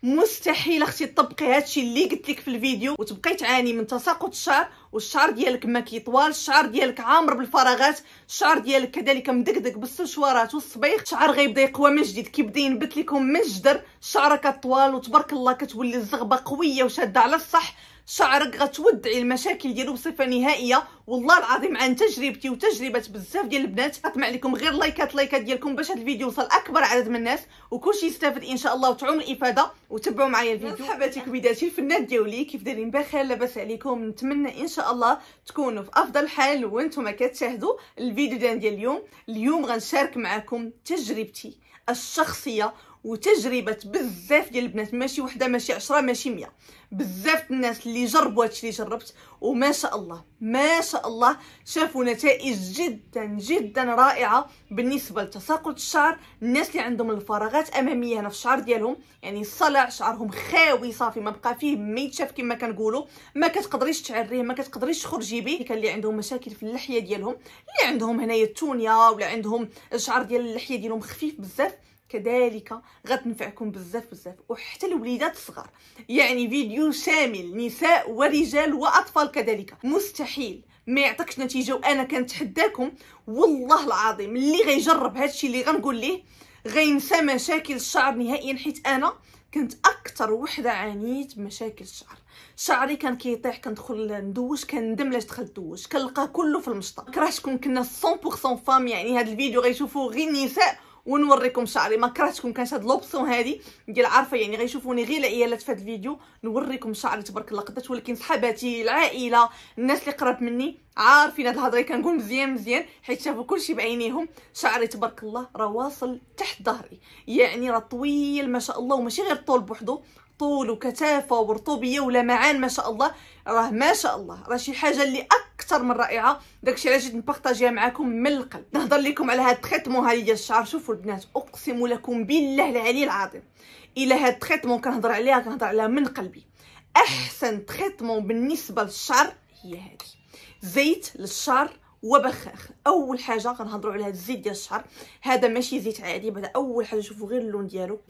مستحيل اختي تطبقي هادشي اللي قلت لك في الفيديو وتبقاي تعاني من تساقط الشعر، والشعر ديالك ما كيطوال، الشعر ديالك عامر بالفراغات، الشعر ديالك كذلك مدقدق بالسشوارات والصبيغ، الشعر غيبدا يقوى من جديد، كيبدا ينبت لكم من الجدر، الشعره كطوال وتبارك الله كتولي الزغبه قويه وشاده على الصح، شعرك غتودعي المشاكل ديالو بصفه نهائيه. والله العظيم عن تجربتي وتجربه بزاف ديال البنات كنطمع عليكم غير لايكات ديالكم باش هذا الفيديو يوصل اكبر عدد من الناس وكلشي يستافد ان شاء الله وتعوم الافاده. وتبعوا معايا الفيديو. مرحباتك بداتي الفنات ديالي، كيف دايرين؟ بخير لاباس عليكم؟ نتمنى ان شاء الله تكونوا في افضل حال وانتم كتشاهدوا الفيديو ديال اليوم غنشارك معكم تجربتي الشخصيه وتجربه بزاف ديال البنات، ماشي وحده ماشي 10 ماشي 100، بزاف الناس اللي جربوا هادشي اللي جربت وما شاء الله ما شاء الله شافوا نتائج جدا جدا رائعه بالنسبه لتساقط الشعر. الناس اللي عندهم الفراغات اماميه هنا في الشعر ديالهم، يعني الصلع شعرهم خاوي صافي ما بقى فيه ما يتشاف كما كنقولوا، ما كتقدريش تعريه ما كتقدريش تخرجي به. كان اللي عندهم مشاكل في اللحيه ديالهم، اللي عندهم هنايا التونيا ولا عندهم الشعر ديال اللحيه ديالهم خفيف بزاف، كذلك غتنفعكم بزاف بزاف، وحتى الوليدات الصغار. يعني فيديو شامل نساء ورجال واطفال كذلك، مستحيل ما يعطيكش نتيجه. وانا كنتحداكم والله العظيم اللي غيجرب هادشي اللي غنقول ليه غينسى مشاكل الشعر نهائيا، حيت انا كنت اكثر وحده عانيت بمشاكل الشعر. شعري كان كيطيح، كندخل ندوش كندم لاش دخلت دوش، كنلقاه كله في المشطه. كرهتكم كنا 100% فام، يعني هذا الفيديو غيشوفوه غير النساء ونوريكم شعري. ما كرهتكم كانت هاد لوبسيون هادي ديال عارفه، يعني غيشوفوني غير العيالات في هاد الفيديو نوريكم شعري تبارك الله قداش. ولكن صحاباتي العائله الناس اللي قرب مني عارفين هاد الهضره كنقول مزيان حيت شافوا كلشي بعينيهم. شعري تبارك الله راه واصل تحت ظهري، يعني راه طويل ما شاء الله، وماشي غير طول بوحدو، طول وكثافه ورطوبيه ولمعان ما شاء الله. راه ما شاء الله راه شي حاجه اللي اكثر من رائعه. داكشي علاش جيت نبارطاجيها معكم من القلب، نهضر لكم على هاد التريتمون هذه ديال الشعر. شوفوا البنات اقسم لكم بالله العلي العظيم الا هاد التريتمون كنهضر عليها من قلبي. احسن تريتمون بالنسبه للشعر هي هذه، زيت للشعر وبخاخ. اول حاجه كنهضروا على هاد الزيت ديال الشعر، هذا ماشي زيت عادي. بعدا اول حاجه شوفوا غير اللون ديالو،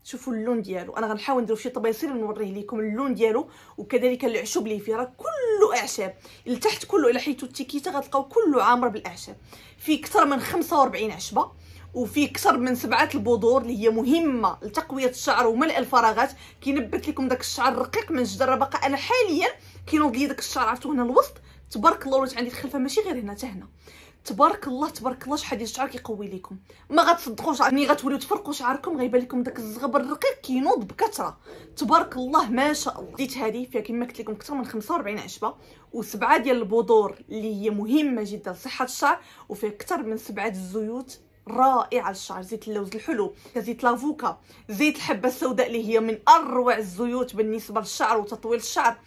شوفوا اللون ديالو. انا غنحاول نديرو شي طبيصير نوريه لكم اللون ديالو، وكذلك العشب اللي فيه راه كله اعشاب. لتحت كله الى حيتو التيكيته غتلقاو كله عامر بالاعشاب، فيه اكثر من 45 عشبه، وفي اكثر من 7 البذور اللي هي مهمه لتقويه الشعر وملء الفراغات. كينبت لكم داك الشعر الرقيق من الجدر. باقا انا حاليا كينوض لي داك الشعر عرفتو هنا الوسط تبارك الله، ولات عندي الخلفه ماشي غير هنا حتى هنا تبارك الله شحال ديال الشعر كيقوي لكم. ما غتصدقوش ملي غتوليو تفرقوا شعركم غيبان لكم داك الزغب الرقيق كينوض بكثره تبارك الله ما شاء الله. زيت هذه فيها كما قلت لكم اكثر من 45 عشبه و7 ديال البذور اللي هي مهمه جدا لصحه الشعر، وفيها اكثر من 7 الزيوت رائعه للشعر. زيت اللوز الحلو، زيت لافوكا، زيت الحبه السوداء اللي هي من اروع الزيوت بالنسبه للشعر وتطويل الشعر.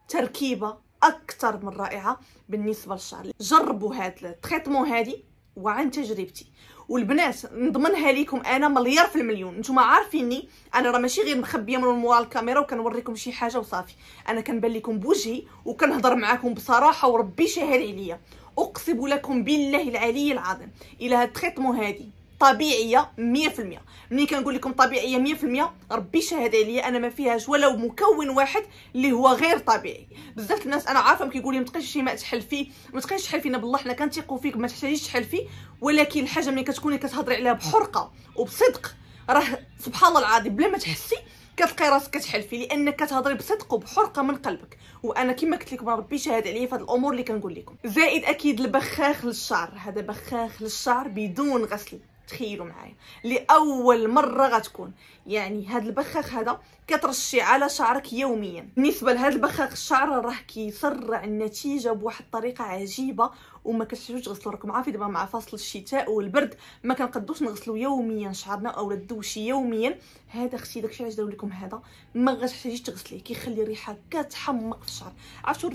تركيبه اكثر من رائعه بالنسبه للشعر. جربوا هاد التريتمون هادي وعن تجربتي، والبنات نضمنها لكم انا مليار في المليون. نتوما عارفيني انا راه ماشي غير مخبيه من ورا الكاميرا وكنوريكم شي حاجه وصافي، انا كنبان لكم بوجهي وكنهضر معكم بصراحه وربي شاهد عليا. اقسم لكم بالله العلي العظيم الى هاد التريتمون هادي طبيعيه 100%. ملي كنقول لكم طبيعيه 100% ربي شاهد عليا انا ما فيهاش ولو مكون واحد اللي هو غير طبيعي. بزاف الناس انا عارفه كيقول لي ما تبقيش شي ما تحلفي، ما تبقيش تحلفينا بالله حنا كنثيقوا فيك ما تحتاجيش تحلفي. ولكن الحاجه ملي كتكوني كتهضري عليها بحرقه وبصدق راه سبحان الله العظيم بلا ما تحسي كتلقاي راسك كتحلفي، لانك كتهضري بصدق وبحرقه من قلبك. وانا كما قلت لكم ربي شاهد عليا في هاد الامور اللي كنقول لكم. زائد اكيد البخاخ للشعر، هذا بخاخ للشعر بدون غسل. تخيلوا معايا لاول مره غتكون، يعني هذا البخاخ هذا كترشي على شعرك يوميا. بالنسبه لهذا البخاخ الشعر راه كيسرع النتيجه بواحد الطريقه عجيبه، وما كتحتاجوش تغسلوا. راكم عارفين دابا مع فصل الشتاء والبرد ما كنقدوش نغسلوا يوميا شعرنا او ندوشي يوميا. هذا اختي داكشي علاش داو لكم هذا ما غتحتاجيش تغسليه، كيخلي ريحه كتحمق في الشعر. عرفتوا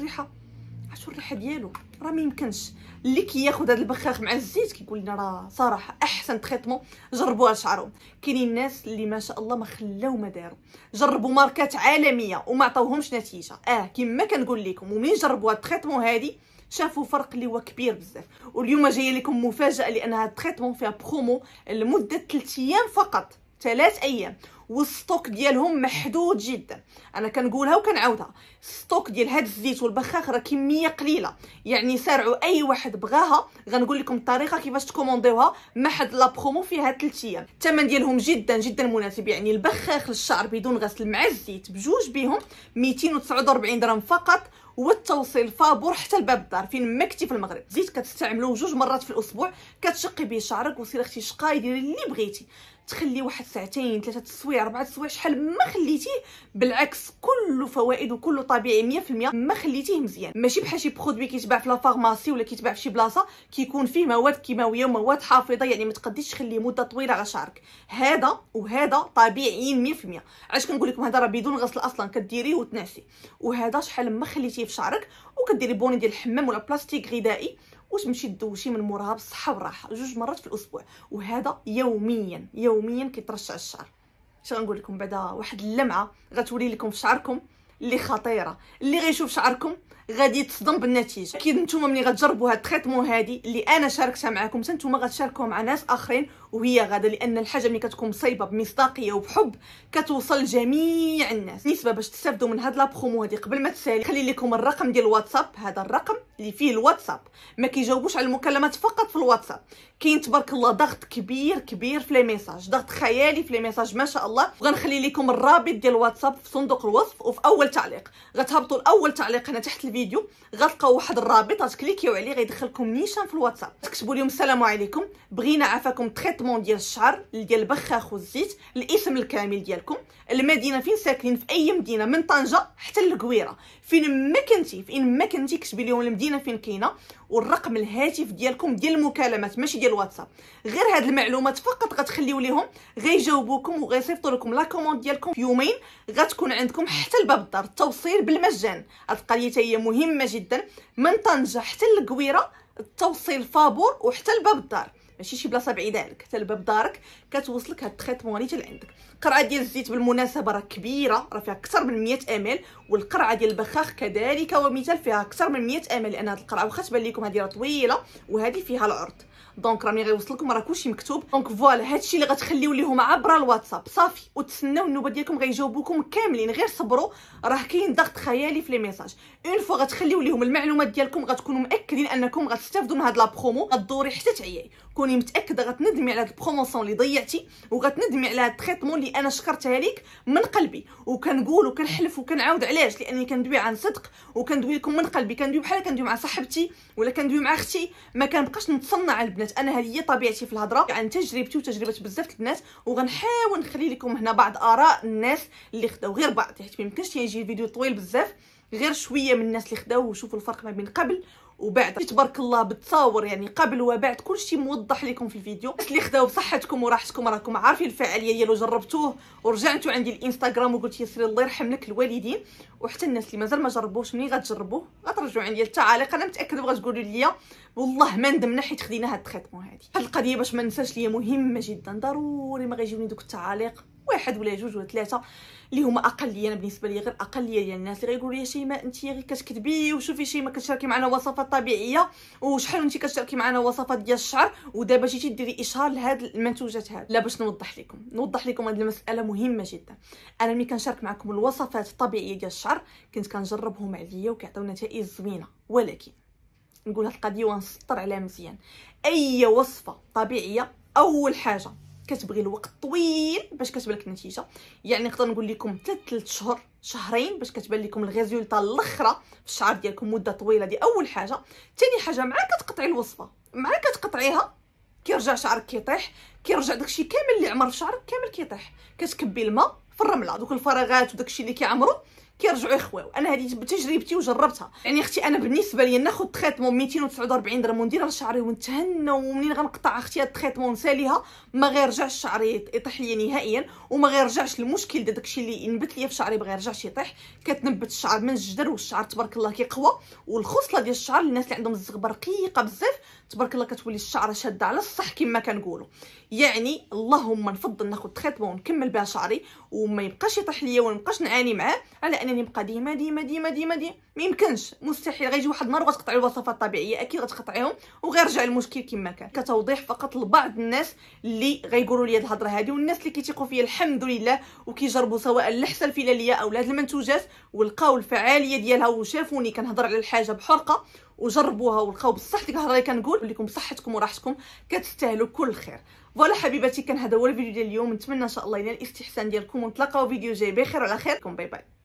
الريحه ديالو راه ما يمكنش. اللي كياخذ هذا البخاخ مع الزيت كيقول لنا راه صراحه احسن تريتمون. جربوها لشعرهم. كاينين الناس اللي ما شاء الله ما خلاو ما داروا، جربوا ماركات عالميه وما عطاوهمش نتيجه. كما كنقول لكم، ومنين جربوا هذا التريتمون هذه شافوا فرق اللي هو كبير بزاف. واليوم جايه لكم مفاجاه، لان هذا التريتمون فيها برومو لمده 3 ايام فقط، 3 ايام، والستوك ديالهم محدود جدا. انا كنقولها وكنعاودها، ستوك ديال هاد الزيت والبخاخ راه كميه قليله، يعني سارعوا اي واحد بغاها. غنقول لكم الطريقه كيفاش تكومونديوها مع حد لا برومو فيها 3 ايام. الثمن ديالهم جدا جدا مناسب، يعني البخاخ للشعر بدون غسل مع الزيت بجوج بهم 249 درهم فقط، والتوصيل فابور حتى لباب الدار فين ما كنتي في المغرب. زيت كتستعملوه 2 مرات في الاسبوع، كتشقي به شعرك وسيري اختي شقاي ديري اللي بغيتي، تخليه واحد ساعتين 3 السوايع 4 السوايع شحال ما خليتيه، بالعكس كله فوائد وكله طبيعي 100%. ما خليتيه مزيان، ماشي بحال شي برودوي كيتباع في لا فارماسي ولا كيتباع في شي بلاصه كيكون فيه مواد كيماويه ومواد حافظه، يعني ما تقديش تخليه مده طويله على شعرك. هذا وهذا طبيعيين 100%. علاش كنقول لكم هذا راه بدون غسل اصلا، كديريه وتنعسي، وهذا شحال ما خليتيه في شعرك وكديري بوني ديال الحمام ولا بلاستيك غذائي وتمشي تدوشي من موراها بالصحه والراحه 2 مرات في الاسبوع، وهذا يوميا يوميا كيترشع الشعر. اش غنقول لكم بعدا واحد اللمعه غتولي لكم في شعركم اللي خطيره، اللي غيشوف شعركم غادي يتصدم بالنتيجه. اكيد نتوما ملي غتجربوا هاد التريتمون هادي اللي انا شاركتها معكم حتى نتوما غتشاركوها مع ناس اخرين وهي غاده، لان الحاجه ملي كتكون مصيبه بمصداقيه وبحب كتوصل لجميع الناس. بالنسبه باش تستافدوا من هاد لا برومو هادي قبل ما تسالي، خلي لكم الرقم ديال الواتساب، هذا الرقم اللي فيه الواتساب، ما كيجاوبوش على المكالمات فقط في الواتساب، كاين تبارك الله ضغط كبير كبير في لي ميساج، ضغط خيالي في لي ميساج ما شاء الله. وغنخلي لكم الرابط ديال الواتساب في صندوق الوصف وفي اول تعليق، غتهبطوا لاول تعليق هنا تحت الفيديو غتلقاو واحد الرابط غتكليكيو عليه غيدخلكم نيشان في الواتساب، تكتبوا لهم السلام عليكم بغينا عافاكم تريتمون ديال الشعر ديال البخاخ والزيت، الاسم الكامل ديالكم، المدينه فين ساكنين، في اي مدينه من طنجه حتى للقويره، فين ما كنتي كتبي لهم المدينه فين كاينه، والرقم الهاتف ديالكم ديال المكالمات ماشي ديال الواتساب. غير هاد المعلومات فقط غتخليو ليهم غيجاوبوكم وغيصيفطوا لكم لا كوموند ديالكم في يومين، غتكون عندكم حتى لباب الدار، التوصيل بالمجان. هاد القضيه هي مهمه جدا، من طنجه حتى للقويره التوصيل فابور وحتى لباب الدار، ماشي شي بلاصه بعيده عليك، حتى لباب دارك كتوصلك هاد التريتمون اللي عندك. القرعه ديال الزيت بالمناسبه راه كبيره، راه فيها اكثر من 100 مل، والقرعه ديال البخاخ كذلك ومثال فيها اكثر من 100 مل، لان هاد القرعه واخا تبان لكم هذه راه طويله وهذه فيها العرض، دونك راه ملي غيوصل لكم راه كلشي مكتوب. دونك فوالا هادشي اللي غتخليو ليهم عبر الواتساب صافي، وتسناو النوبه ديالكم غيجاوبوكم كاملين، غير صبروا راه كاين ضغط خيالي في لي ميساج. اون فوا غتخليو ليهم المعلومات ديالكم غتكونوا مأكدين انكم غتستافدوا من هاد لا برومو، غدوري حتى تعياي، كوني متاكده غتندمي على هاد البروموسيون اللي ضيعتي، وغتندمي على هاد التريتمون اللي انا شكرتها لك من قلبي، وكنقول وكنحلف وكنعاود علاش، لاني كندوي عن صدق وكندوي لكم من قلبي، كندوي بحال كندوي مع صاحبتي ولا كندوي مع اختي، ما كنبقاش نتصنع على البنات، انا هذه هي طبيعتي في الهضره عن تجربتي وتجربه بزاف الناس، وغنحاول نخلي لكم هنا بعض اراء الناس اللي خداو، غير بعض حيت ما يمكنش يجي الفيديو طويل بزاف، غير شويه من الناس اللي خداو وشوفوا الفرق ما بين قبل وبعد. تبارك الله بالتصاور يعني قبل وبعد كلشي موضح لكم في الفيديو. الناس اللي خداو بصحتكم وراحتكم راكم عارفين الفعاليه ديالو، جربتوه ورجعتوا عندي الانستغرام وقلت يسري الله يرحم لك الوالدين، وحتى الناس اللي مازال ما جربوش ملي غتجربوه غترجعوا عندي التعاليق، انا متاكده بغتقولوا لي والله ما ندمنا حيت خدينا هاد التريتمون هادي. هاد القضيه باش ما ننساش ليا مهمه جدا، ضروري ما غيجيوني دوك التعاليق واحد ولا جوج ولا ثلاثه اللي هما اقليه، انا بالنسبه لي غير اقليه ديال الناس اللي غيقولوا لي شيماء انت غير كتكذبي، وشوفي شيماء كتشاركي معنا وصفات طبيعيه، وشحال انت كتشاركي معنا وصفات ديال الشعر، ودابا جيتي ديري اشهار لهاد المنتوجات هاد. لا باش نوضح لكم هاد المساله مهمه جدا. انا ملي كنشارك معكم الوصفات الطبيعيه ديال الشعر كنت كنجربهم عليا وكيعطيو نتائج زوينه، ولكن نقول هاد القضيه ونسطر عليها مزيان، اي وصفه طبيعيه اول حاجه كتبغي الوقت طويل باش كتبان لك النتيجه، يعني نقدر نقول لكم 3 شهور شهرين باش كتبان لكم الريزولطا الاخرى في الشعر ديالكم، مده طويله دي اول حاجه. ثاني حاجه مع كتقطعي الوصفه مع كتقطعيها كيرجع شعرك كيطيح، كيرجع داكشي كامل اللي عمر في شعرك كامل كيطيح، كتكبي الماء في الرمله، دوك الفراغات وداكشي اللي كيعمروا كيرجعوا يخواو. انا هذه بتجربتي وجربتها، يعني اختي انا بالنسبه لي ناخذ تريتمون 249 درهم ونديرها لشعري ونتهنى، ومنين غنقطع اختي هاد التريتمون نساليها ما غيرجعش شعري يطيح ليا نهائيا، وما غيرجعش المشكل داكشي اللي ينبت ليا في شعري ما غيرجعش يطيح، كتنبت الشعر من الجدر، والشعر تبارك الله كيقوى، والخصله ديال الشعر الناس اللي عندهم الزغبه رقيقه بزاف تبارك الله كتولي الشعره شاده على الصح كما كنقولوا. يعني اللهم نفضل ناخذ تريتمون ونكمل بها شعري وما يبقاش يطيح ليا وما نبقاش نعاني معاه، على ان انني نبقى ديما ديما ديما ديما ديما ما يمكنش، مستحيل. غيجي واحد النهار وغتقطعي الوصفات الطبيعيه، اكيد غتقطعيهم وغيرجع المشكل كما كان. كتوضيح فقط لبعض الناس اللي غيقولوا لي هاد الهضره هذه، والناس اللي كيثيقوا فيا الحمد لله وكيجربوا سواء اللحسه الفلاليه او هاد المنتوجات ولقاو الفعاليه ديالها وشافوني كنهضر على الحاجه بحرقه وجربوها ولقاو بصح ديك الهضره اللي كنقول لكم بصحتكم وراحتكم كتستاهلوا كل خير. فوالا حبيباتي، كان هذا هو الفيديو ديال اليوم، نتمنى ان شاء الله ينال الاستحسان ديالكم ونتلاقاو فيديو جاي بخير وعلى خيركم. باي باي.